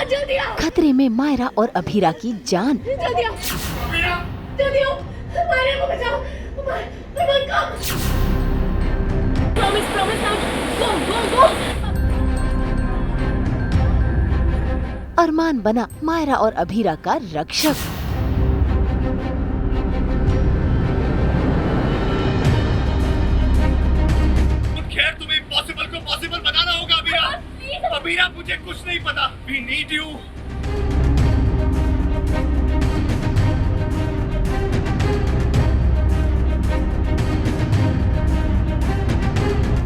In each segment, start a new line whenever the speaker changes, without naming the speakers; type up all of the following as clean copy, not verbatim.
जल्दी आओ।
खतरे में मायरा और अभीरा की जान।
जल्दी आओ, जल्दी आओ, मायरा को बचाओ। अरमान कम। प्रॉमिस गो गो गो।
अरमान बना मायरा और अभीरा का रक्षक।
खैर तुम्हें इम्पॉसिबल को पॉसिबल बनाना होगा अभीरा। अभीरा मुझे कुछ नहीं पता। We need you.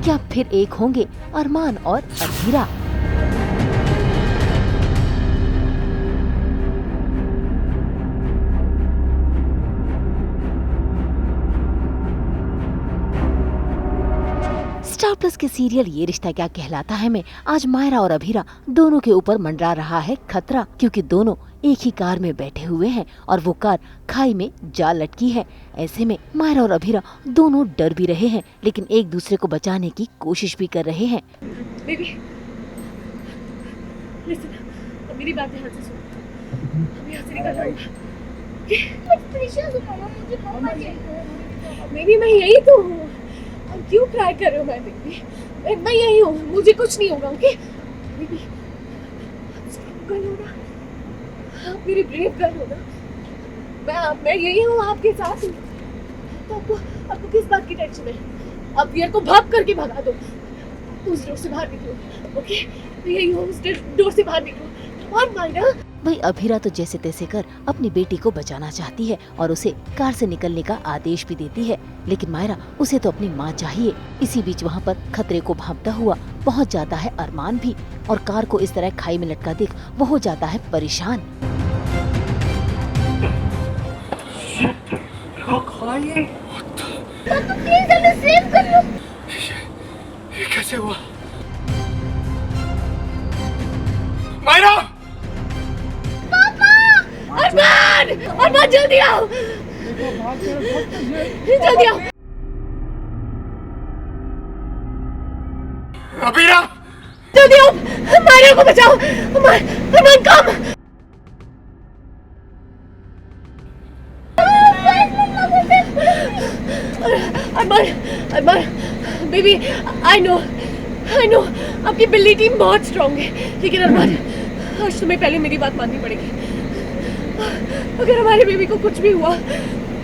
क्या फिर एक होंगे अरमान और अभीरा? स्टार प्लस के सीरियल ये रिश्ता क्या कहलाता है में आज मायरा और अभीरा दोनों के ऊपर मंडरा रहा है खतरा, क्योंकि दोनों एक ही कार में बैठे हुए हैं और वो कार खाई में जा लटकी है। ऐसे में मायरा और अभीरा दोनों डर भी रहे हैं, लेकिन एक दूसरे को बचाने की कोशिश भी कर रहे हैं।
बेबी, लिसन, अब मेरी बात ध्यान से सुनो। हम यहाँ से निकलना होगा। बेबी मैं यही तो हूँ। क्यों ट्राई कर रहे हो? मैं बेबी मैं यही हूँ, मुझे कुछ नहीं होगा। ओके बेबी, गर्ल हो ना, आप मेरी ब्रेव गर्ल हो ना। मैं यही हूँ आपके साथ। तो आपको किस बात की टेंशन है? आप फियर को भाग करके भगा दो। उस डोर से बाहर निकलो। ओके मैं यही हूँ, उस डोर से बाहर निकलो। और मायरा,
भाई अभीरा तो जैसे तैसे कर अपनी बेटी को बचाना चाहती है और उसे कार से निकलने का आदेश भी देती है, लेकिन मायरा उसे तो अपनी माँ चाहिए। इसी बीच वहाँ पर खतरे को भांपता हुआ पहुँच जाता है अरमान भी, और कार को इस तरह खाई में लटका देख वो हो जाता है परेशान।
ये कैसे हुआ? मायरा!
अरमान जल्दी आओ, जल्दी आओ।
अभीरा!
जल्दी आओ, मायरा को बचाओ। अरमान कम। अरमान बेबी, आई नो आपकी बिल्ली टीम बहुत स्ट्रांग है, लेकिन अरमान आज तुम्हें पहले मेरी बात माननी पड़ेगी। अगर हमारे बेबी को कुछ भी हुआ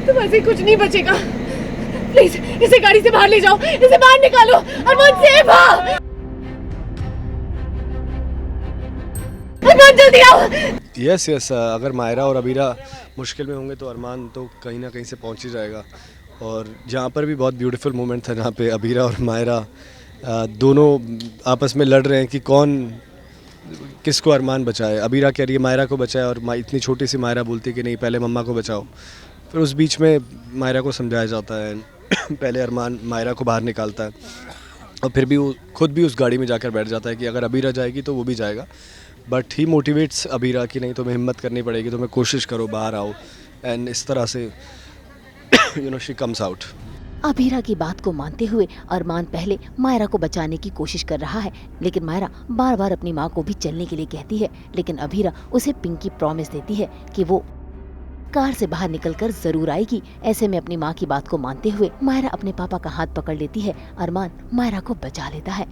तो वैसे कुछ नहीं बचेगा। प्लीज इसे गाड़ी से बाहर ले जाओ, इसे बाहर निकालो। अरमान सेफ हो। अरमान जल्दी आओ।
यस, अगर मायरा और अभीरा मुश्किल में होंगे तो अरमान तो कहीं ना कहीं से पहुंच ही जाएगा। और जहाँ पर भी बहुत ब्यूटीफुल मोमेंट था जहाँ पे अभीरा और मायरा दोनों आपस में लड़ रहे हैं कि कौन किसको अरमान बचाए। अभीरा कह रही है मायरा को बचाए और इतनी छोटी सी मायरा बोलती है कि नहीं पहले मम्मा को बचाओ। फिर उस बीच में मायरा को समझाया जाता है पहले अरमान मायरा को बाहर निकालता है और फिर भी वो खुद भी उस गाड़ी में जाकर बैठ जाता है कि अगर अभीरा जाएगी तो वो भी जाएगा। बट ही मोटिवेट्स अभीरा कि नहीं तुम्हें हिम्मत करनी पड़ेगी, तुम्हें कोशिश करो, बाहर आओ। एंड इस तरह से शी कम्स आउट।
अभीरा की बात को मानते हुए अरमान पहले मायरा को बचाने की कोशिश कर रहा है, लेकिन मायरा बार बार अपनी माँ को भी चलने के लिए कहती है, लेकिन अभीरा उसे पिंकी प्रॉमिस देती है कि वो कार से बाहर निकलकर जरूर आएगी। ऐसे में अपनी माँ की बात को मानते हुए मायरा अपने पापा का हाथ पकड़ लेती है। अरमान मायरा को बचा लेता है,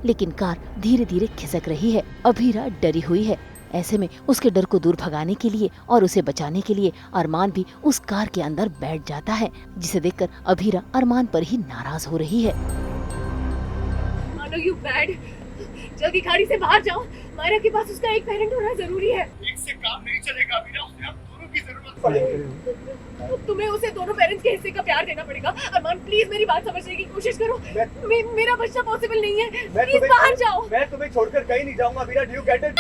लेकिन कार धीरे धीरे खिसक रही है। अभीरा डरी हुई है। ऐसे में उसके डर को दूर भगाने के लिए और उसे बचाने के लिए अरमान भी उस कार के अंदर बैठ जाता है, जिसे देखकर अभीरा अरमान पर ही नाराज हो रही है।
मानो यू बैड, जल्दी गाड़ी से बाहर जाओ। मायरा के पास उसका एक पेरेंट होना जरूरी है।
एक से काम नहीं चलेगा अभीरा, उसे हम दोनों की जरूरत पड़ेगी।
तुम्हें उसे दोनों पेरेंट्स के हिस्से का प्यार देना पड़ेगा। अरमान प्लीज मेरी बात समझने की कोशिश करो। मेरा बच्चा पॉसिबल नहीं है, प्लीज बाहर जाओ।
मैं तुम्हें छोड़कर कहीं नहीं जाऊंगा Abhira, do you get it?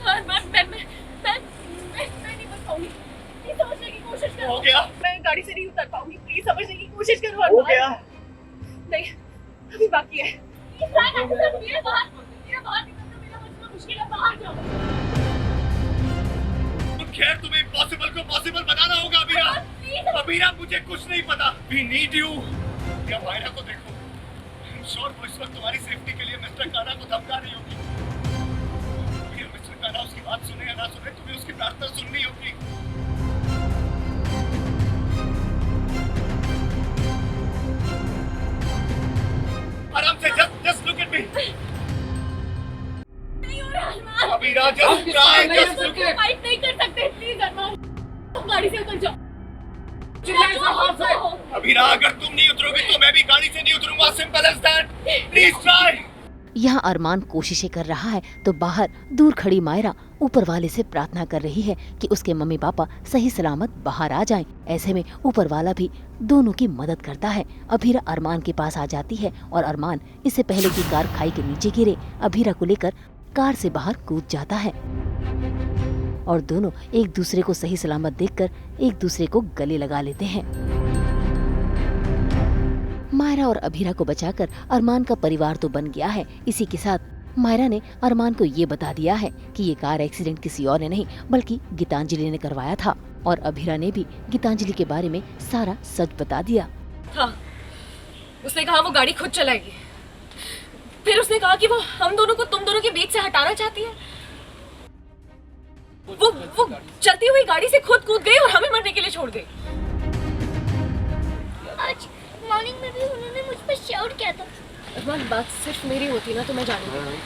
Armaan मैं नहीं बच पाऊंगी। प्लीज समझने की कोशिश करो।
हो गया?
मैं गाड़ी से नहीं उतर पाऊंगी, प्लीज समझने की कोशिश करो।
हो गया?
नहीं अभी बाकी है। मुश्किल है, बाहर जाओ।
खैर तुम्हें इम्पॉसिबल को पॉसिबल बनाना होगा अभीरा। अभीरा मुझे कुछ नहीं पता। We need you. क्या मायरा को देखो, आई एम श्योर वो इस वक्त तुम्हारी सेफ्टी के लिए मिस्टर काना को धमका रही होगी। ना सुने, तुम्हें उसकी प्रार्थना सुननी होगी। आराम से, just look at me।
नहीं हो रहा Armaan.
Abira, just try, just look at।
Fight नहीं कर सकते, प्लीज अरमान, गाड़ी से उतर जाओ।
अबीरा, अगर तुम नहीं उतरोगे तो मैं भी गाड़ी से नहीं उतरूंगा, simple as that. Please try.
यहाँ अरमान कोशिशें कर रहा है तो बाहर दूर खड़ी मायरा ऊपर वाले से प्रार्थना कर रही है कि उसके मम्मी पापा सही सलामत बाहर आ जाएं। ऐसे में ऊपर वाला भी दोनों की मदद करता है। अभीरा अरमान के पास आ जाती है और अरमान इससे पहले कि कार खाई के नीचे गिरे अभीरा को लेकर कार से बाहर कूद जाता है और दोनों एक दूसरे को सही सलामत देखकर एक दूसरे को गले लगा लेते हैं। मायरा और अभीरा को बचाकर अरमान का परिवार तो बन गया है। इसी के साथ मायरा ने अरमान को ये बता दिया है कि ये कार एक्सीडेंट किसी और ने नहीं बल्कि गीतांजलि ने करवाया था और अभीरा ने भी गीतांजलि के बारे में सारा सच बता दिया।
हाँ, उसने कहा वो गाड़ी खुद चलाएगी। फिर उसने कहा कि वो हम दोनों को तुम दोनों के बीच से हटाना चाहती है। वो चलती हुई गाड़ी से खुद कूद गई और हमें मरने के लिए छोड़ गई।
आज मॉर्निंग में भी उन्होंने मुझ पर शाउट किया था।
अरमान, बात सिर्फ मेरी होती ना तो मैं जानूंगी,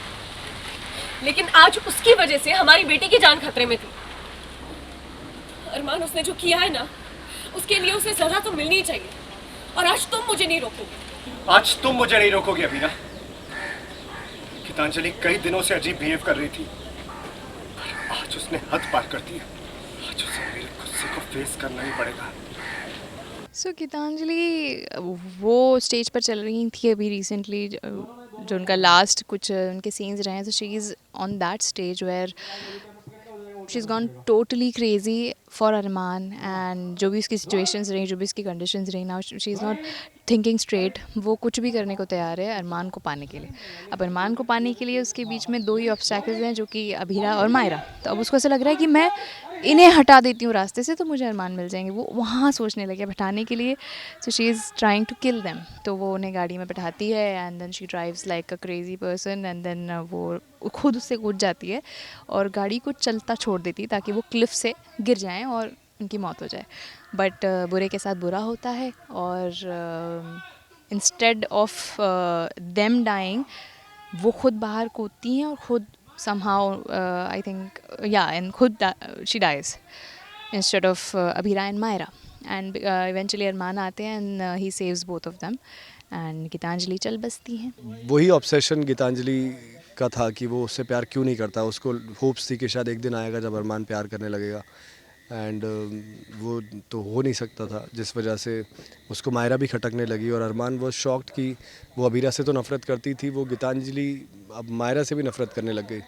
लेकिन आज उसकी वजह से हमारी बेटी की जान खतरे में थी। अरमान, उसने जो किया है ना उसके लिए उसे सजा तो मिलनी ही चाहिए और आज तुम मुझे नहीं रोकोगे।
आज तुम मुझे नहीं रोकोगे अबीरा। गीतांजलि कई दिनों से अजीब बिहेव कर रही थी, पर आज उसने हद पार कर दी है। आज उसे मेरे गुस्से को फेस करना ही पड़ेगा।
सो गीतांजलि वो स्टेज पर चल रही थी अभी रिसेंटली, जो उनका लास्ट कुछ उनके सीन्स रहे हैं, तो she is on that stage where she is gone totally crazy for Armaan and जो भी उसकी सिचुएशंस रही, जो भी उसकी कंडीशंस रही, now she is not thinking straight. वो कुछ भी करने को तैयार है अरमान को पाने के लिए। अब अरमान को पाने के लिए उसके बीच में दो ही ऑब्स्टैकल्स हैं, जो कि अभीरा और मायरा। तो अब उसको ऐसा लग रहा है कि मैं इन्हें हटा देती हूँ रास्ते से तो मुझे अरमान मिल जाएंगे। वो वहाँ सोचने लगे बैठाने के लिए। So she is trying to kill them. तो वो उन्हें गाड़ी में बैठाती है and then she drives like a crazy person and then वो खुद उससे कूद जाती है और गाड़ी को चलता छोड़ देती है ताकि वो क्लिफ से गिर जाएँ और उनकी मौत हो जाए। बट बुरे के साथ बुरा होता है और इंस्टेड ऑफ देम डाइंग वो खुद बाहर कूदती हैं और खुद somehow I think and khud she dies instead of Abhira and Maira and eventually Arman आते हैं and he saves both of them and Geetanjali चल बसती हैं।
वही ऑब्सेशन गीतांजलि का था कि वो उससे प्यार क्यों नहीं करता। उसको होप्स थी कि शायद एक दिन आएगा जब अरमान प्यार करने लगेगा एंड वो तो हो नहीं सकता था, जिस वजह से उसको मायरा भी खटकने लगी और अरमान वो शॉक्ड कि वो अबीरा से तो नफ़रत करती थी, वो गीतांजलि अब मायरा से भी नफ़रत करने लग गई।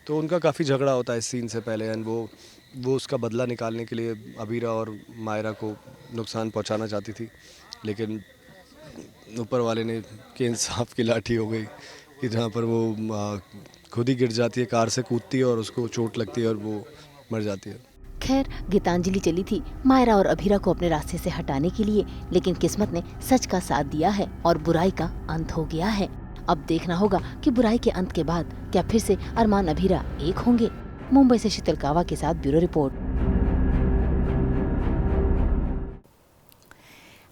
तो उनका काफ़ी झगड़ा होता है इस सीन से पहले एंड वो उसका बदला निकालने के लिए अबीरा और मायरा को नुकसान पहुंचाना चाहती थी, लेकिन ऊपर वाले ने के इंसाफ की लाठी हो गई कि जहाँ पर वो खुद ही गिर जाती है, कार से कूदती है और उसको चोट लगती है और वो मर जाती है।
खैर गीतांजलि चली थी मायरा और अभीरा को अपने रास्ते से हटाने के लिए, लेकिन किस्मत ने सच का साथ दिया है और बुराई का अंत हो गया है। अब देखना होगा कि बुराई के अंत के बाद क्या फिर से अरमान अभीरा एक होंगे। मुंबई से शीतल कावा के साथ ब्यूरो रिपोर्ट।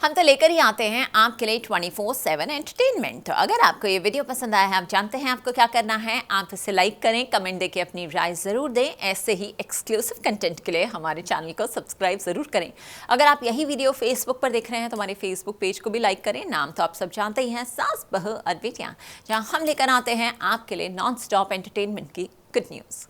हम तो लेकर ही आते हैं आपके लिए 24/7 एंटरटेनमेंट। तो अगर आपको ये वीडियो पसंद आया है, आप जानते हैं आपको क्या करना है। आप इसे लाइक करें, कमेंट देके अपनी राय ज़रूर दें। ऐसे ही एक्सक्लूसिव कंटेंट के लिए हमारे चैनल को सब्सक्राइब ज़रूर करें। अगर आप यही वीडियो फेसबुक पर देख रहे हैं तो हमारे फेसबुक पेज को भी लाइक करें। नाम तो आप सब जानते ही हैं, सास बहू और बेटियाँ, जहाँ हम लेकर आते हैं आपके लिए नॉन स्टॉप एंटरटेनमेंट की गुड न्यूज़।